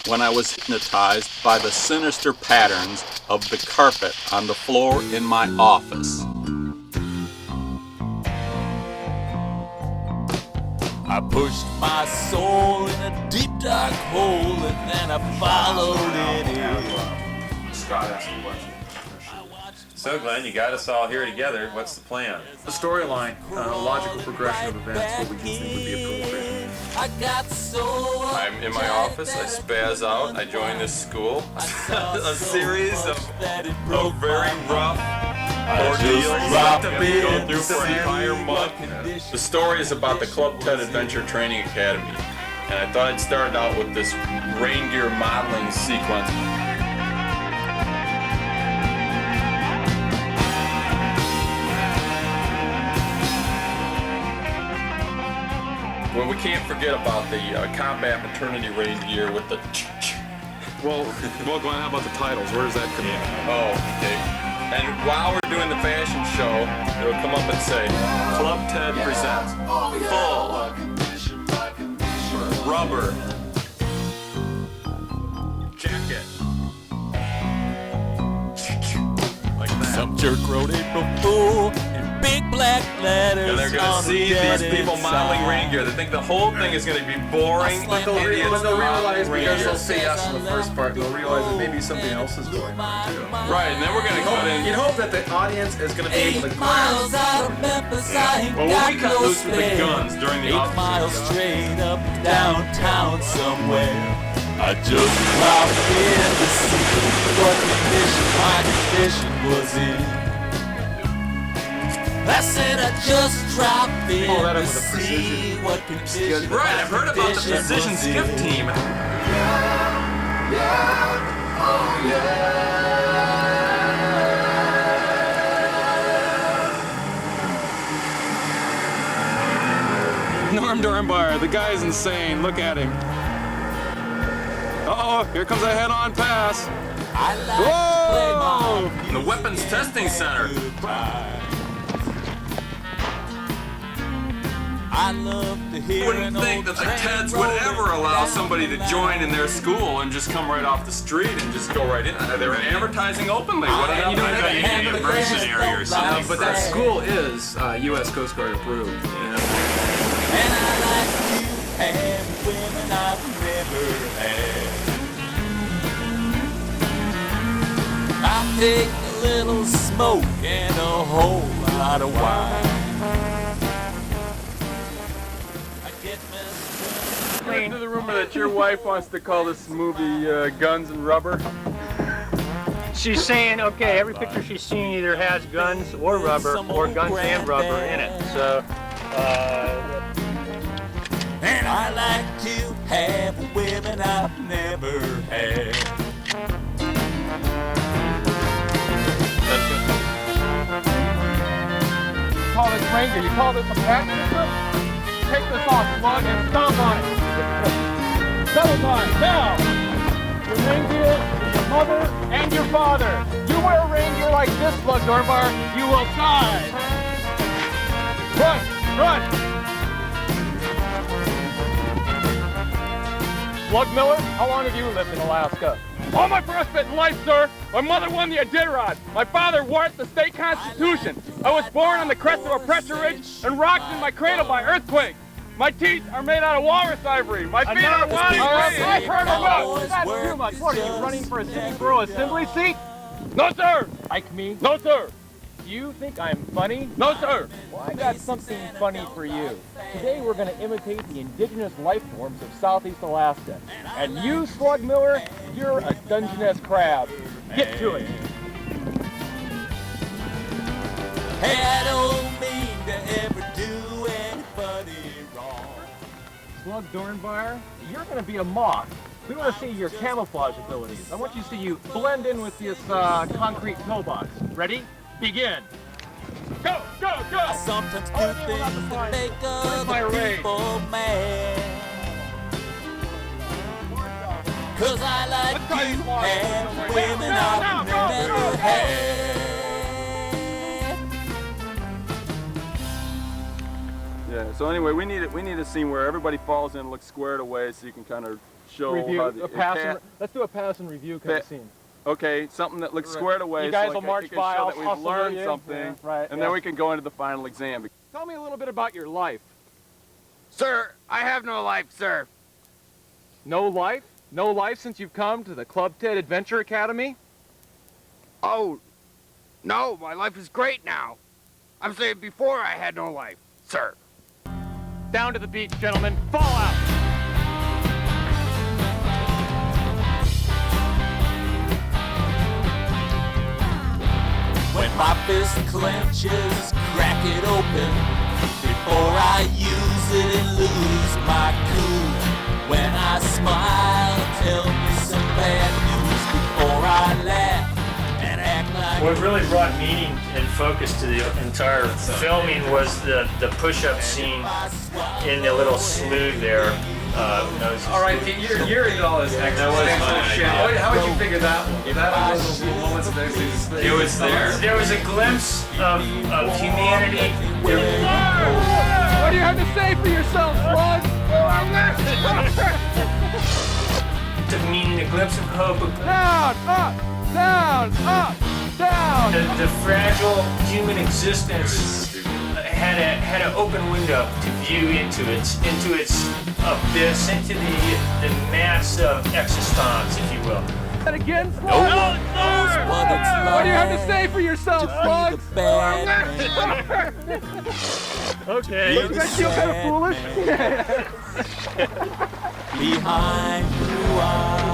when I was hypnotized by the sinister patterns of the carpet on the floor in my office. I pushed my soul in a deep dark hole and then I followed it in. Scott asked a question. So Glenn, you got us all here together. What's the plan? The storyline, a logical progression of events, what we can think would be appropriate. I'm in my office, I spaz out, I join this school. A series of very rough ordeals that we go through for an entire month. The story is about the Club Ted Adventure Training Academy. And I thought I'd start out with this reindeer modeling sequence. Well, we can't forget about the combat maternity reindeer with the Well, Glenn, how about the titles? Where does that come in? Oh, okay. And while we're doing the fashion show, it'll come up and say, Club Ted presents full rubber jacket. Like that. Some jerk wrote April Fool in big black letters. And they're going to see these people modeling reindeer. They think the whole thing is going to be boring. But they'll realize, because they'll say yes in the first part, they'll realize that maybe something else is going on too. Right, and then we're going to cut in. You'd hope that the audience is going to be able to miles out of Memphis, I ain't Well, got when we cut no loose with the spare. guns during the 8 officer miles job. straight up downtown somewhere. I just dropped in to see what condition my condition was in. I said I just dropped in Oh, that to was a see precision. what condition Right, I've heard about the condition precision was skiff in. team. Norm Dornbauer, the guy's insane. Look at him. Uh-oh, here comes a head-on pass. I like to play Whoa! my The Weapons Testing Center. I love to I hear wouldn't an think old that the train Teds would rolling ever allow down somebody to join in their school and just come right off the street and just go right in. They were advertising openly. What an you know, opportunity. you need a mercenary or something. but that school is U.S. Coast Guard approved. And I like to have women I've never had. I take a little smoke and a whole lot of wine. I get me Into the rumor that your wife wants to call this movie Guns and Rubber. She's saying, okay, every picture she's seen either has guns or rubber, or guns and rubber in it. So, and I like to have women I've never had. you call this Ranger, you call this a patent system? Take this off, slug, and stomp on it. Double time, now! Your reindeer is your mother and your father. You wear a reindeer like this, Slug Dorbar, you will die. Run, run! Slug Miller, how long have you lived in Alaska? All my frostbitten life, sir. My mother won the Iditarod. My father warped the state constitution. I was born on the crest of a pressure ridge and rocked in my cradle by earthquakes. My teeth are made out of walrus ivory. My feet are wound. I've heard enough. That's too much. What are you, running for a city borough assembly seat? No, sir. Like me? No, sir. You think I'm funny? No, sir. Well, I got something funny for you. Today we're going to imitate the indigenous life forms of Southeast Alaska. And you, Slug Miller, you're a Dungeness crab. Get to it. Hey, I don't mean to ever do anybody wrong. Slug Dornbauer, you're going to be a moth. We want to see your camouflage abilities. I want you to see you blend in with this concrete pillbox. Ready? Begin. Go, go, go! I sometimes do things that make other people mad. 'Cause I like to have women I've never had. Yeah, so anyway, we need a scene where everybody falls in, looks squared away, so you can kind of show review, how the let's do a pass and review kind of scene. Okay, something that looks squared away. You guys so will march can by. show I'll that we've salute learned you. something, Yeah, right, and then we can go into the final exam. Tell me a little bit about your life. Sir, I have no life, sir. No life? No life since you've come to the Club Ted Adventure Academy? Oh, no, my life is great now. I'm saying before I had no life, sir. Down to the beach, gentlemen. Fall out! When my fist clenches, crack it open before I use it and lose my cool. When I smile, tell me some bad news before I laugh and act like. What really brought meaning and focus to the entire filming was the push-up scene in the little slough there. All right, Pete, you're into all this existential shit. How would you figure that one? That one was those moments of existence. It was there. There was a glimpse of humanity. What do you have to say for yourself, Slug? Of meaning, a glimpse of hope. Down, up, down, up, down. The fragile human existence had an open window to view into its abyss, into the mass of existence, if you will. And again, Slug. What do you have to say for yourself, Slug? Okay. Does that feel kind of foolish? Behind blue eyes.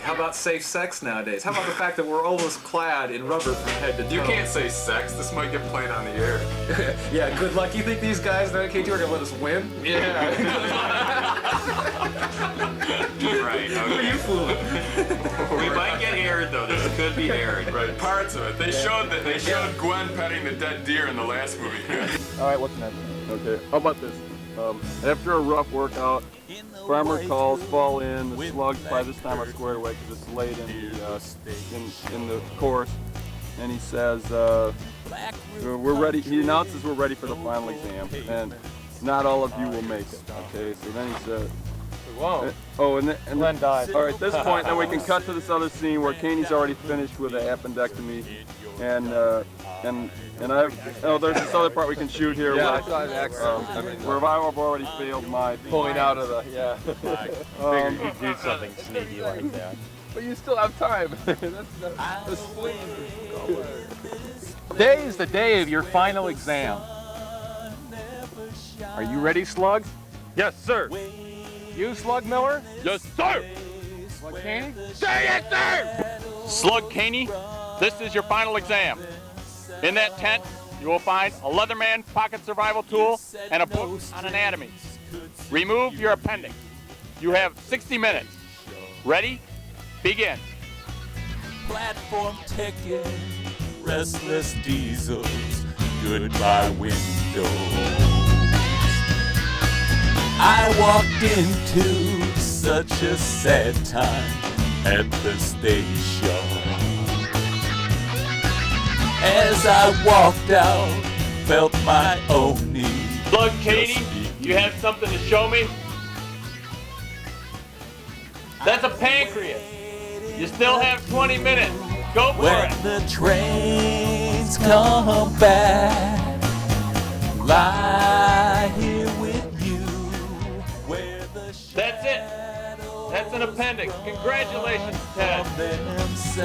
How about safe sex nowadays? How about the fact that we're almost clad in rubber from head to toe? You can't say sex. This might get played on the air. Yeah, good luck. You think these guys at KT are gonna let us win? Yeah. Right. Who are you fooling? We might get aired though. This could be aired. Right. Parts of it. They showed Gwen petting the dead deer in the last movie. All right, what's next? Okay, how about this? After a rough workout, farmer calls, fall in. The slugs by this time are squared away because it's late in the course, and he says we're ready. He announces we're ready for the final exam, and not all of you will make it. Okay, so then he says. Whoa. Oh, and Glenn died. All right, at this point, then we can cut to this other scene where Kaney's already finished with a appendectomy, and there's this other part we can shoot here where I've already failed my Pulling out of the, yeah. Figured you'd do something sneaky like that. But you still have time. Today is the day of your final exam. Are you ready, Slug? Yes, sir. You, Slug Miller? Yes, sir. Slug Caney? Say it, sir! Slug Caney, this is your final exam. In that tent, you will find a Leatherman pocket survival tool and a book on anatomy. Remove your appendix. You have 60 minutes. Ready? Begin. Platform ticket, restless diesels, goodbye windows. I walked into such a sad time at the station. As I walked out, felt my own need. Slug Caney, you have something to show me? That's a pancreas. You still have 20 minutes. Go for When it. the trains come back, lie here with you. Where the That's it. That's an appendix. Congratulations, Ted. themselves.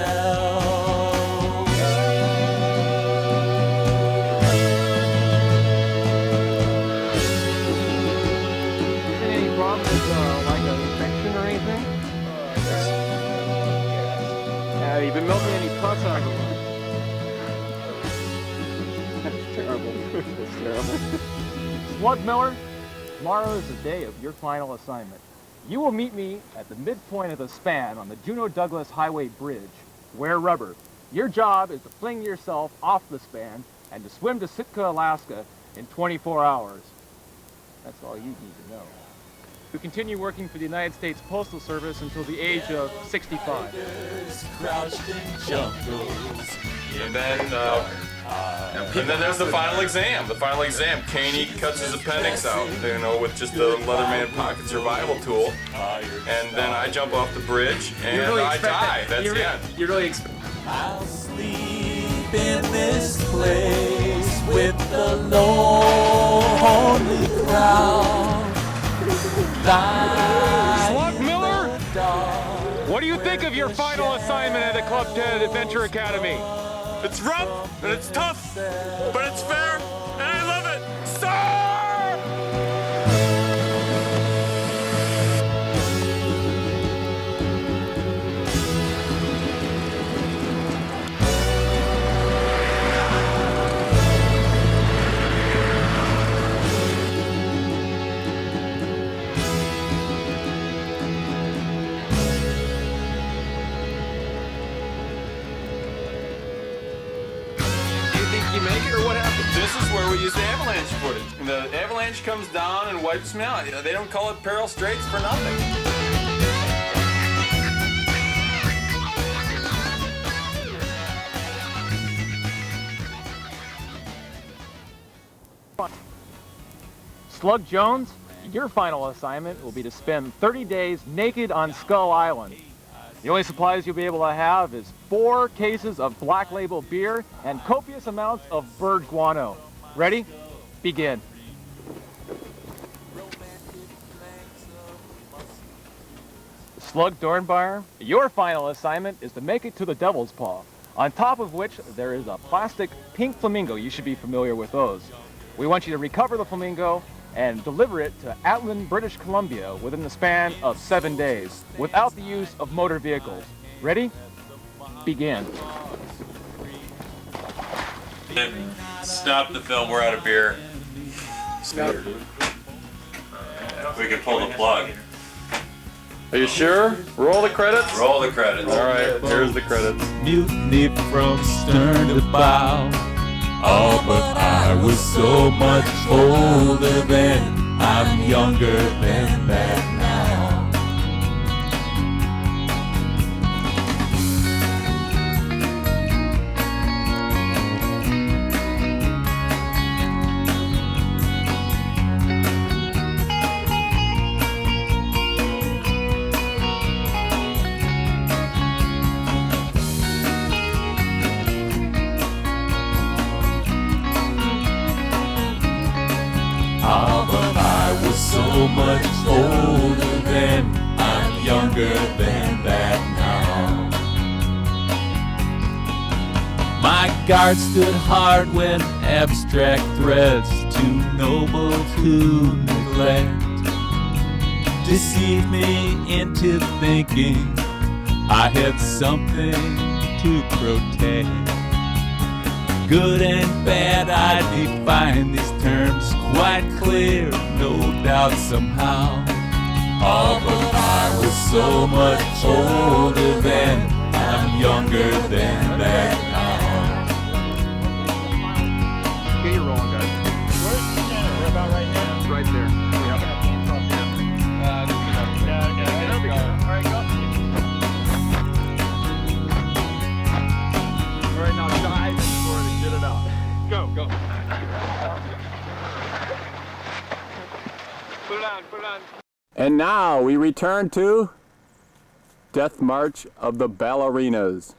Any problem with like an infection or anything? Have you been milking any pus out of the run? That's terrible. That's terrible. Slug Miller, tomorrow is the day of your final assignment. You will meet me at the midpoint of the span on the Juneau Douglas Highway Bridge. Wear rubber. Your job is to fling yourself off the span and to swim to Sitka, Alaska in 24 hours. That's all you need to know. to continue working for the United States Postal Service until the age of 65. Crouched in jungles. And then there's the final exam. The final exam, Caney cuts his appendix out, you know, with just the Leatherman pocket survival tool. And then I jump off the bridge and I die. That's the end. You really expect. I'll sleep in this place with the lonely crowd. Slug Miller, what do you think of your final assignment at the Club 10 Adventure Academy? It's rough and it's tough, but it's fair and I love it. Sir! You make it, or what happened? This is where we use the avalanche footage. The avalanche comes down and wipes me out. You know, they don't call it Peril Straits for nothing. Slug Jones, your final assignment will be to spend 30 days naked on Skull Island. The only supplies you'll be able to have is 4 cases of Black Label beer and copious amounts of bird guano. Ready? Begin. Slug Dornbauer, your final assignment is to make it to the Devil's Paw, on top of which there is a plastic pink flamingo. You should be familiar with those. We want you to recover the flamingo and deliver it to Atlin, British Columbia within the span of 7 days, without the use of motor vehicles. Ready? Begin. Stop the film, we're out of beer. We can pull the plug. Are you sure? Roll the credits? Roll the credits. All right, here's the credits. Mutiny from stern to bow. Oh, but I was so much older then. I'm younger than that now. Ah, but I was so much older then, I'm younger than that now. My guard stood hard when abstract threats, too noble to neglect, deceived me into thinking I had something to protect. Good and bad, I define these terms quite clear, no doubt somehow. Oh, but I was so much older then, I'm younger than that now. Get your rolling, guys. We're about right now. It's right there. There we go. All right, go. All right, now dive for it and get it out. Go. Put it on. And now we return to Death March of the Ballerinas.